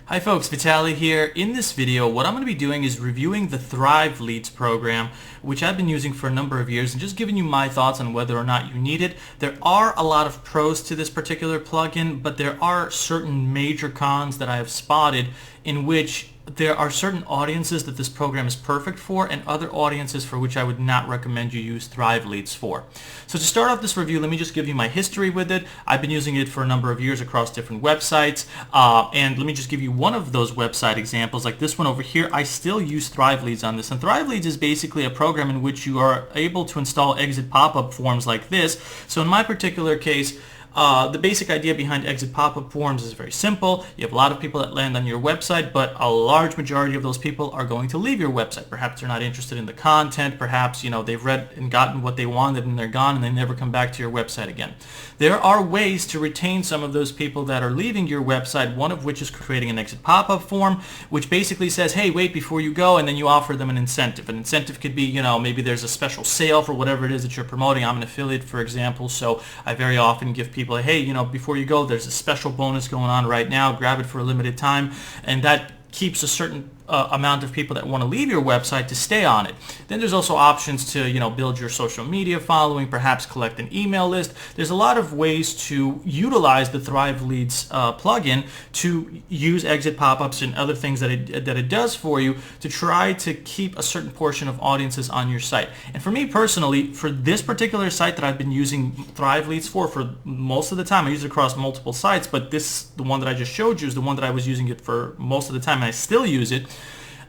Hi folks, Vitaly here. In this video, what I'm going to be doing is reviewing the Thrive Leads program, which I've been using for a number of years, and just giving you my thoughts on whether or not you need it. There are a lot of pros to this particular plugin, but there are certain major cons that I have spotted in which there are certain audiences that this program is perfect for and other audiences for which I would not recommend you use Thrive Leads for. So to start off this review, let me just give you my history with it. I've been using it for a number of years across different websites, and let me just give you one of those website examples. Like this one over here, I still use Thrive Leads on this, and Thrive Leads is basically a program in which you are able to install exit pop-up forms like this. So in my particular case, the basic idea behind exit pop-up forms is very simple. You have a lot of people that land on your website, but a large majority of those people are going to leave your website. Perhaps they're not interested in the content. Perhaps, they've read and gotten what they wanted and they're gone and they never come back to your website again. There are ways to retain some of those people that are leaving your website, one of which is creating an exit pop-up form, which basically says, hey, wait before you go, and then you offer them an incentive. An incentive could be, maybe there's a special sale for whatever it is that you're promoting. I'm an affiliate, for example, so I very often give people, hey, before you go, there's a special bonus going on right now. Grab it for a limited time, and that keeps a certain amount of people that want to leave your website to stay on it. Then there's also options to build your social media following, perhaps collect an email list. There's a lot of ways to utilize the Thrive Leads plugin to use exit pop-ups and other things that it does for you to try to keep a certain portion of audiences on your site. And for me personally, for this particular site that I've been using Thrive Leads for most of the time, I use it across multiple sites, but the one that I just showed you is the one that I was using it for most of the time, and I still use it.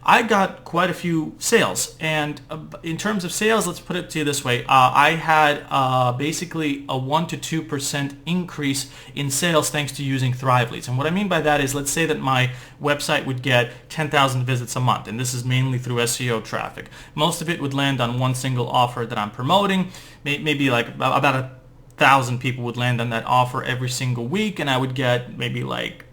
I got quite a few sales, and in terms of sales, let's put it to you this way. I had basically a 1 to 2% increase in sales thanks to using Thrive Leads. And what I mean by that is, let's say that my website would get 10,000 visits a month, and this is mainly through SEO traffic. Most of it would land on one single offer that I'm promoting. Maybe like about 1,000 people would land on that offer every single week, and I would get maybe like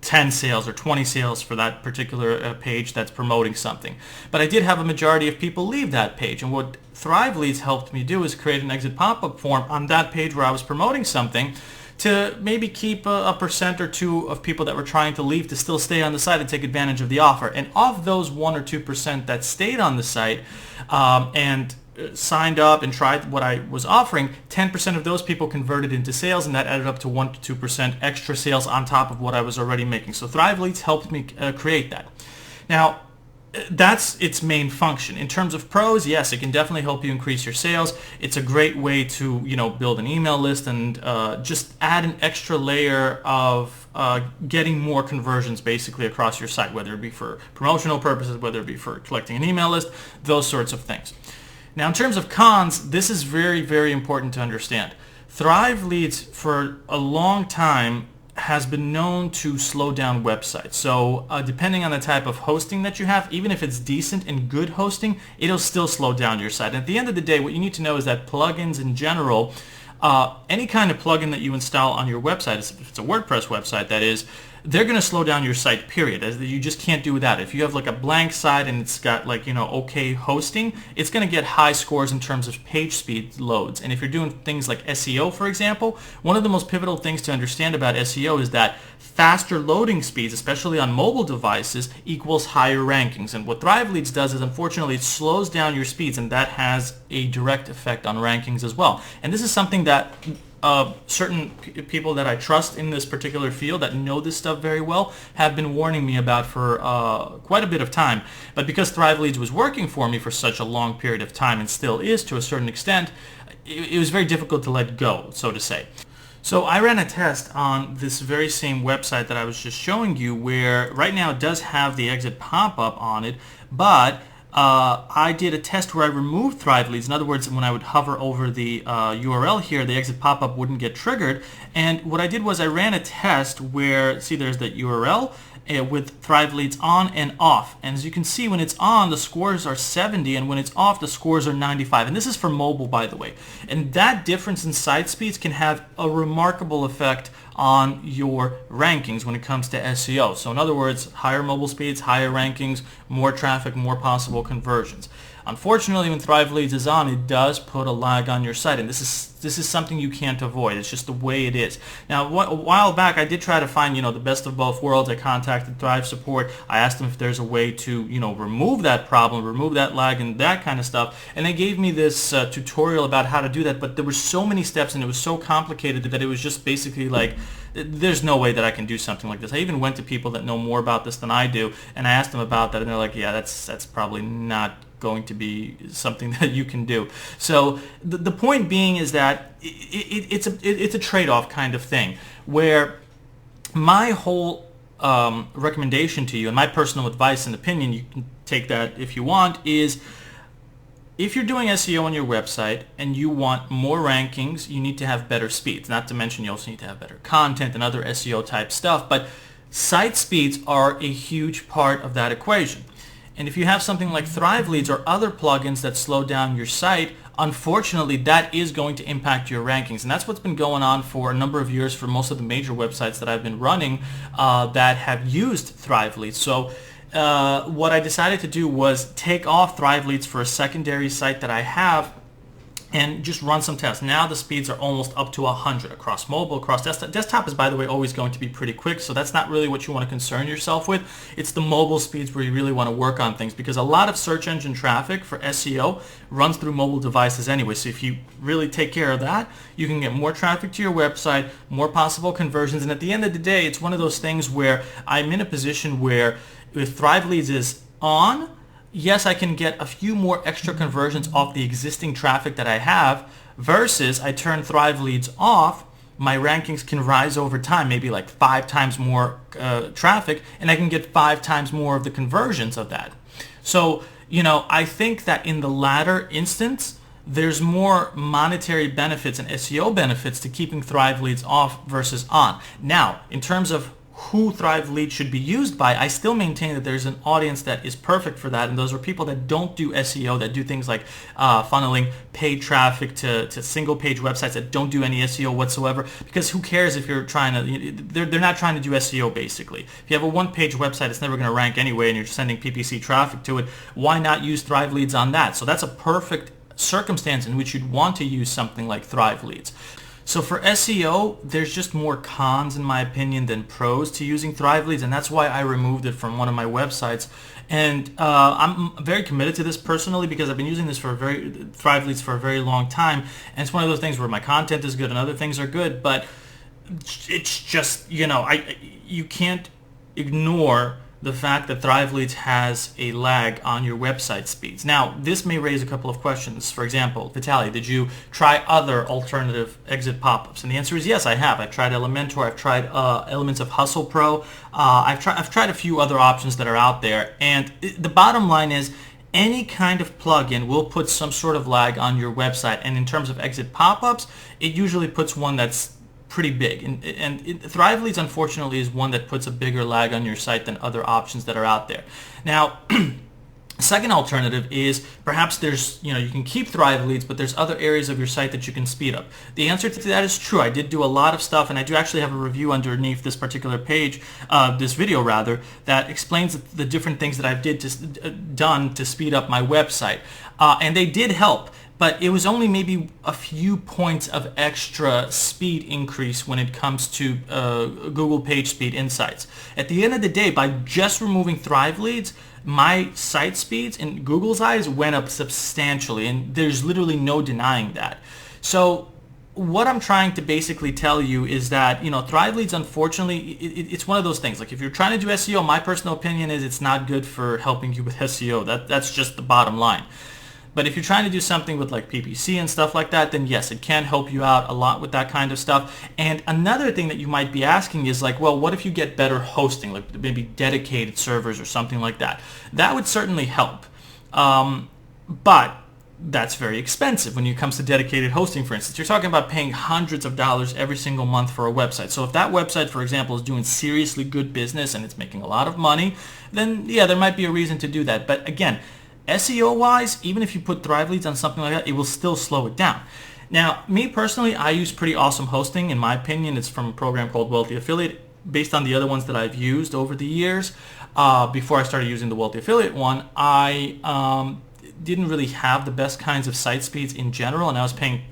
10 sales or 20 sales for that particular page that's promoting something. But I did have a majority of people leave that page, and what Thrive Leads helped me do is create an exit pop-up form on that page where I was promoting something to maybe keep a percent or two of people that were trying to leave to still stay on the site and take advantage of the offer. And of those 1 or 2% that stayed on the site and signed up and tried what I was offering, 10% of those people converted into sales, and that added up to 1 to 2% extra sales on top of what I was already making. So Thrive Leads helped me create that. Now, that's its main function. In terms of pros, yes, it can definitely help you increase your sales. It's a great way to build an email list and just add an extra layer of getting more conversions basically across your site, whether it be for promotional purposes, whether it be for collecting an email list, those sorts of things. Now, in terms of cons, this is very, very important to understand. Thrive Leads, for a long time, has been known to slow down websites. So depending on the type of hosting that you have, even if it's decent and good hosting, it'll still slow down your site. And at the end of the day, what you need to know is that plugins in general, any kind of plugin that you install on your website, if it's a WordPress website that is, they're going to slow down your site, period. You just can't do without it. If you have like a blank site and it's got okay hosting, it's going to get high scores in terms of page speed loads. And if you're doing things like SEO, for example, one of the most pivotal things to understand about SEO is that faster loading speeds, especially on mobile devices, equals higher rankings. And what Thrive Leads does is, unfortunately, it slows down your speeds, and that has a direct effect on rankings as well. And this is something that certain people that I trust in this particular field that know this stuff very well have been warning me about for quite a bit of time. But because Thrive Leads was working for me for such a long period of time, and still is to a certain extent, it was very difficult to let go, so to say. So I ran a test on this very same website that I was just showing you, where right now it does have the exit pop-up on it, but I did a test where I removed Thrive Leads. In other words, when I would hover over the URL here, the exit pop-up wouldn't get triggered. And what I did was I ran a test where, see, there's that URL with Thrive Leads on and off. And as you can see, when it's on, the scores are 70, and when it's off, the scores are 95. And this is for mobile, by the way. And that difference in site speeds can have a remarkable effect on your rankings when it comes to SEO. So in other words, higher mobile speeds, higher rankings, more traffic, more possible conversions. Unfortunately, when Thrive Leads is on, it does put a lag on your site, and this is something you can't avoid. It's just the way it is. Now, a while back, I did try to find, the best of both worlds. I contacted Thrive support. I asked them if there's a way to, remove that problem, remove that lag and that kind of stuff. And they gave me this tutorial about how to do that, but there were so many steps and it was so complicated that it was just basically like, there's no way that I can do something like this. I even went to people that know more about this than I do, and I asked them about that, and they're like, yeah, that's probably not going to be something that you can do. So the point being is that it's a trade-off kind of thing, where my whole recommendation to you, and my personal advice and opinion, you can take that if you want, is if you're doing SEO on your website and you want more rankings, you need to have better speeds. Not to mention you also need to have better content and other SEO type stuff, but site speeds are a huge part of that equation. And if you have something like Thrive Leads or other plugins that slow down your site, unfortunately that is going to impact your rankings. And that's what's been going on for a number of years for most of the major websites that I've been running that have used Thrive Leads. So what I decided to do was take off Thrive Leads for a secondary site that I have and just run some tests. Now the speeds are almost up to 100 across mobile, across desktop. Desktop is, by the way, always going to be pretty quick, so that's not really what you want to concern yourself with. It's the mobile speeds where you really want to work on things, because a lot of search engine traffic for SEO runs through mobile devices anyway. So if you really take care of that, you can get more traffic to your website, more possible conversions, and at the end of the day, it's one of those things where I'm in a position where if Thrive Leads is on, yes, I can get a few more extra conversions off the existing traffic that I have, versus I turn Thrive Leads off, my rankings can rise over time, maybe like 5 times more traffic, and I can get 5 times more of the conversions of that. So, I think that in the latter instance, there's more monetary benefits and SEO benefits to keeping Thrive Leads off versus on. Now, in terms of who Thrive Leads should be used by, I still maintain that there's an audience that is perfect for that, and those are people that don't do SEO, that do things like funneling paid traffic to single page websites that don't do any SEO whatsoever, because who cares if you're trying to, they're not trying to do SEO basically. If you have a one-page website, it's never going to rank anyway, and you're sending PPC traffic to it, why not use Thrive Leads on that? So that's a perfect circumstance in which you'd want to use something like Thrive Leads. So for SEO, there's just more cons, in my opinion, than pros to using Thrive Leads, and that's why I removed it from one of my websites. And I'm very committed to this personally, because I've been using this Thrive Leads for a very long time, and it's one of those things where my content is good and other things are good, but it's just, you can't ignore the fact that Thrive Leads has a lag on your website speeds. Now, this may raise a couple of questions. For example, Vitaly, did you try other alternative exit pop-ups? And the answer is yes, I have. I've tried Elementor. I've tried elements of Hustle Pro. I've tried a few other options that are out there. And the bottom line is, any kind of plugin will put some sort of lag on your website. And in terms of exit pop-ups, it usually puts one that's pretty big, and Thrive Leads unfortunately is one that puts a bigger lag on your site than other options that are out there. Now, second alternative is perhaps there's, you can keep Thrive Leads, but there's other areas of your site that you can speed up. The answer to that is true. I did do a lot of stuff, and I do actually have a review underneath this particular page, this video rather, that explains the different things that I've done to speed up my website, and they did help. But it was only maybe a few points of extra speed increase when it comes to Google PageSpeed Insights. At the end of the day, by just removing Thrive Leads, my site speeds in Google's eyes went up substantially, and there's literally no denying that. So what I'm trying to basically tell you is that, Thrive Leads, unfortunately, it's one of those things. Like, if you're trying to do SEO, my personal opinion is it's not good for helping you with SEO. That's just the bottom line. But if you're trying to do something with like PPC and stuff like that, then yes, it can help you out a lot with that kind of stuff. And another thing that you might be asking is like, well, what if you get better hosting, like maybe dedicated servers or something like that? That would certainly help. But that's very expensive when it comes to dedicated hosting, for instance. You're talking about paying hundreds of dollars every single month for a website. So if that website, for example, is doing seriously good business and it's making a lot of money, then yeah, there might be a reason to do that. But again, SEO-wise, even if you put Thrive Leads on something like that, it will still slow it down. Now, me personally, I use pretty awesome hosting. In my opinion, it's from a program called Wealthy Affiliate, based on the other ones that I've used over the years. Before I started using the Wealthy Affiliate one, didn't really have the best kinds of site speeds in general, and I was paying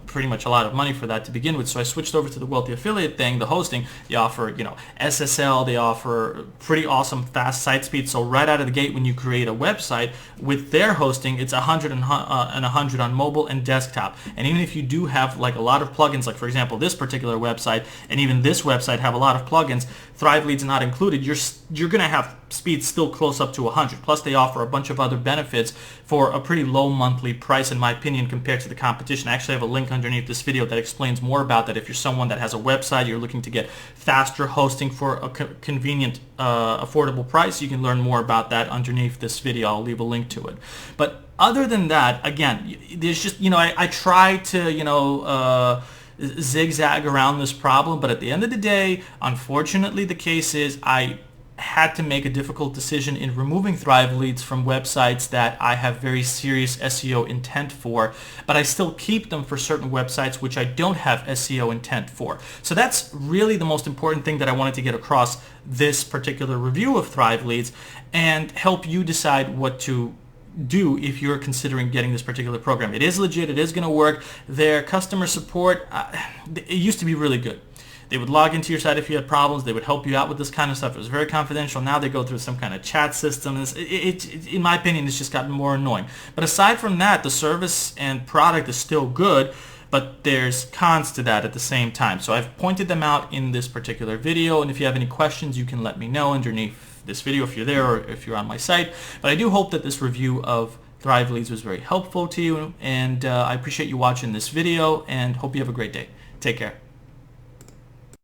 pretty much a lot of money for that to begin with. So I switched over to the Wealthy Affiliate thing, the hosting. They offer SSL, they offer pretty awesome fast site speed. So right out of the gate, when you create a website with their hosting, it's 100 and 100 on mobile and desktop. And even if you do have like a lot of plugins, like for example this particular website and even this website have a lot of plugins, Thrive Leads not included, you're going to have speeds still close up to 100. Plus they offer a bunch of other benefits for a pretty low monthly price, in my opinion, compared to the competition. I actually have a link underneath this video that explains more about that. If you're someone that has a website, you're looking to get faster hosting for a convenient, affordable price, you can learn more about that underneath this video. I'll leave a link to it. But other than that, again, there's just, I try to, zigzag around this problem, but at the end of the day, unfortunately, the case is I had to make a difficult decision in removing Thrive Leads from websites that I have very serious SEO intent for, but I still keep them for certain websites which I don't have SEO intent for. So that's really the most important thing that I wanted to get across this particular review of Thrive Leads, and help you decide what to do if you're considering getting this particular program. It is legit, it is going to work. Their customer support, it used to be really good. They would log into your site if you had problems. They would help you out with this kind of stuff. It was very confidential. Now they go through some kind of chat system. In my opinion, it's just gotten more annoying. But aside from that, the service and product is still good, but there's cons to that at the same time. So I've pointed them out in this particular video, and if you have any questions, you can let me know underneath this video if you're there or if you're on my site. But I do hope that this review of Thrive Leads was very helpful to you, and I appreciate you watching this video, and hope you have a great day. Take care.